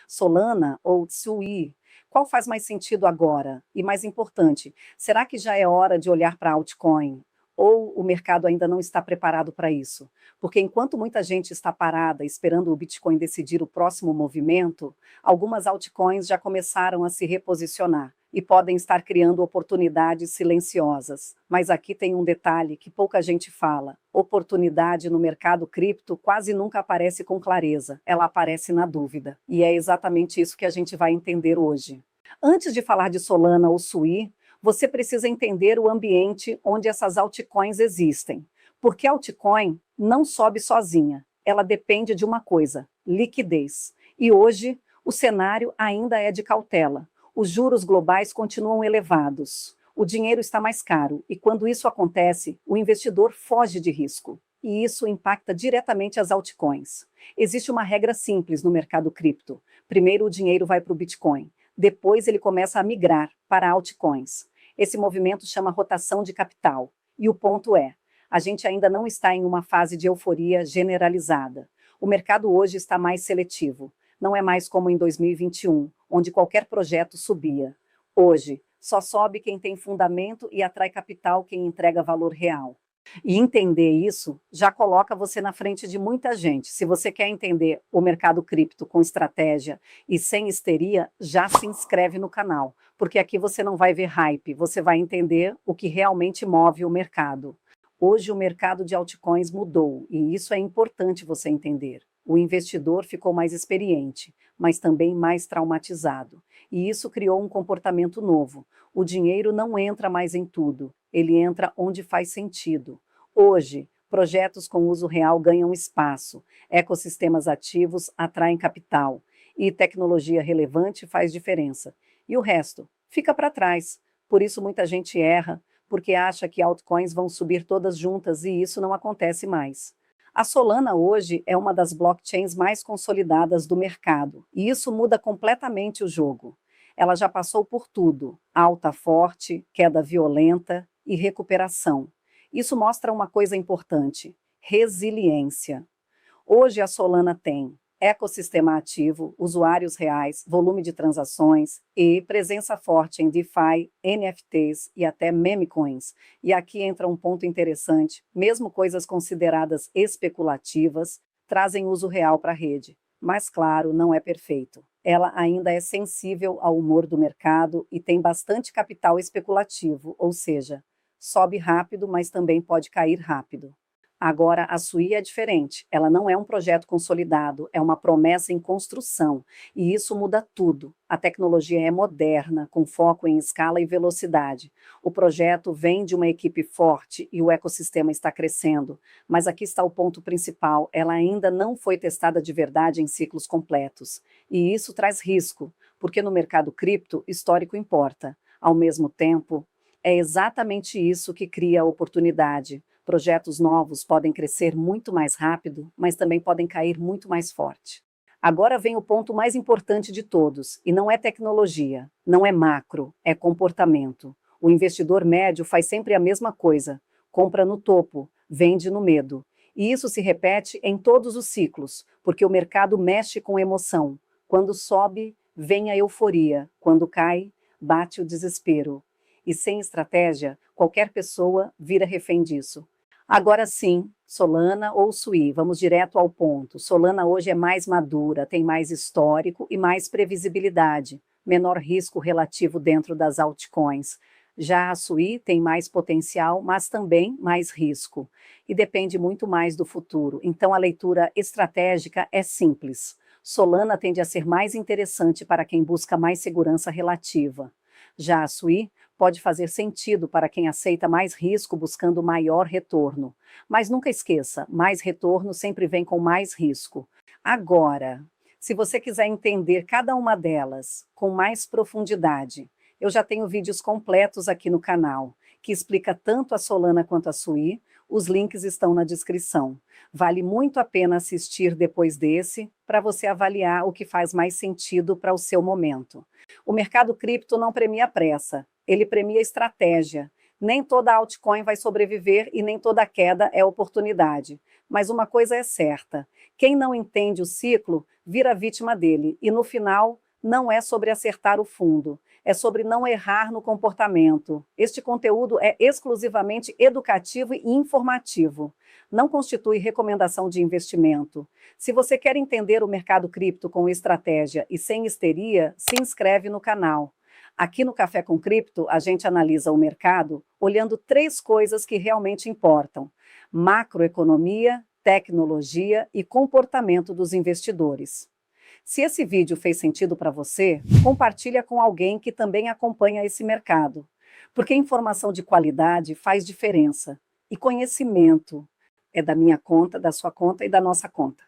Solana ou Tsui? Qual faz mais sentido agora? E mais importante, será que já é hora de olhar para altcoin? Ou o mercado ainda não está preparado para isso? Porque enquanto muita gente está parada esperando o Bitcoin decidir o próximo movimento, algumas altcoins já começaram a se reposicionar e podem estar criando oportunidades silenciosas. Mas aqui tem um detalhe que pouca gente fala: oportunidade no mercado cripto quase nunca aparece com clareza, ela aparece na dúvida. E é exatamente isso que a gente vai entender hoje. Antes de falar de Solana ou Sui, você precisa entender o ambiente onde essas altcoins existem. Porque a altcoin não sobe sozinha, ela depende de uma coisa: liquidez. E hoje, o cenário ainda é de cautela. Os juros globais continuam elevados. O dinheiro está mais caro e, quando isso acontece, o investidor foge de risco. E isso impacta diretamente as altcoins. Existe uma regra simples no mercado cripto. Primeiro o dinheiro vai para o Bitcoin, depois ele começa a migrar para altcoins. Esse movimento chama rotação de capital. E o ponto é: a gente ainda não está em uma fase de euforia generalizada. O mercado hoje está mais seletivo. Não é mais como em 2021, onde qualquer projeto subia. Hoje, só sobe quem tem fundamento e atrai capital quem entrega valor real. E entender isso já coloca você na frente de muita gente. Se você quer entender o mercado cripto com estratégia e sem histeria, já se inscreve no canal, porque aqui você não vai ver hype, você vai entender o que realmente move o mercado. Hoje o mercado de altcoins mudou e isso é importante você entender. O investidor ficou mais experiente, mas também mais traumatizado. E isso criou um comportamento novo. O dinheiro não entra mais em tudo, ele entra onde faz sentido. Hoje, projetos com uso real ganham espaço, ecossistemas ativos atraem capital e tecnologia relevante faz diferença. E o resto fica para trás. Por isso muita gente erra, porque acha que altcoins vão subir todas juntas e isso não acontece mais. A Solana hoje é uma das blockchains mais consolidadas do mercado, e isso muda completamente o jogo. Ela já passou por tudo: alta forte, queda violenta e recuperação. Isso mostra uma coisa importante: resiliência. Hoje a Solana tem ecossistema ativo, usuários reais, volume de transações e presença forte em DeFi, NFTs e até meme coins. E aqui entra um ponto interessante: mesmo coisas consideradas especulativas trazem uso real para a rede. Mas claro, não é perfeito. Ela ainda é sensível ao humor do mercado e tem bastante capital especulativo, ou seja, sobe rápido, mas também pode cair rápido. Agora, a Sui é diferente. Ela não é um projeto consolidado, é uma promessa em construção. E isso muda tudo. A tecnologia é moderna, com foco em escala e velocidade. O projeto vem de uma equipe forte e o ecossistema está crescendo. Mas aqui está o ponto principal: ela ainda não foi testada de verdade em ciclos completos. E isso traz risco, porque no mercado cripto, histórico importa. Ao mesmo tempo, é exatamente isso que cria a oportunidade. Projetos novos podem crescer muito mais rápido, mas também podem cair muito mais forte. Agora vem o ponto mais importante de todos, e não é tecnologia, não é macro, é comportamento. O investidor médio faz sempre a mesma coisa: compra no topo, vende no medo. E isso se repete em todos os ciclos, porque o mercado mexe com emoção. Quando sobe, vem a euforia, quando cai, bate o desespero. E sem estratégia, qualquer pessoa vira refém disso. Agora sim, Solana ou Sui, vamos direto ao ponto. Solana hoje é mais madura, tem mais histórico e mais previsibilidade, menor risco relativo dentro das altcoins. Já a Sui tem mais potencial, mas também mais risco. E depende muito mais do futuro. Então a leitura estratégica é simples. Solana tende a ser mais interessante para quem busca mais segurança relativa. Já a Sui pode fazer sentido para quem aceita mais risco buscando maior retorno. Mas nunca esqueça, mais retorno sempre vem com mais risco. Agora, se você quiser entender cada uma delas com mais profundidade, eu já tenho vídeos completos aqui no canal, que explica tanto a Solana quanto a Sui. Os links estão na descrição. Vale muito a pena assistir depois desse, para você avaliar o que faz mais sentido para o seu momento. O mercado cripto não premia pressa, ele premia estratégia. Nem toda altcoin vai sobreviver e nem toda queda é oportunidade. Mas uma coisa é certa: quem não entende o ciclo vira vítima dele, e no final não é sobre acertar o fundo, é sobre não errar no comportamento. Este conteúdo é exclusivamente educativo e informativo. Não constitui recomendação de investimento. Se você quer entender o mercado cripto com estratégia e sem histeria, se inscreve no canal. Aqui no Café com Cripto, a gente analisa o mercado olhando 3 coisas que realmente importam: macroeconomia, tecnologia e comportamento dos investidores. Se esse vídeo fez sentido para você, compartilha com alguém que também acompanha esse mercado, porque informação de qualidade faz diferença. E conhecimento é da minha conta, da sua conta e da nossa conta.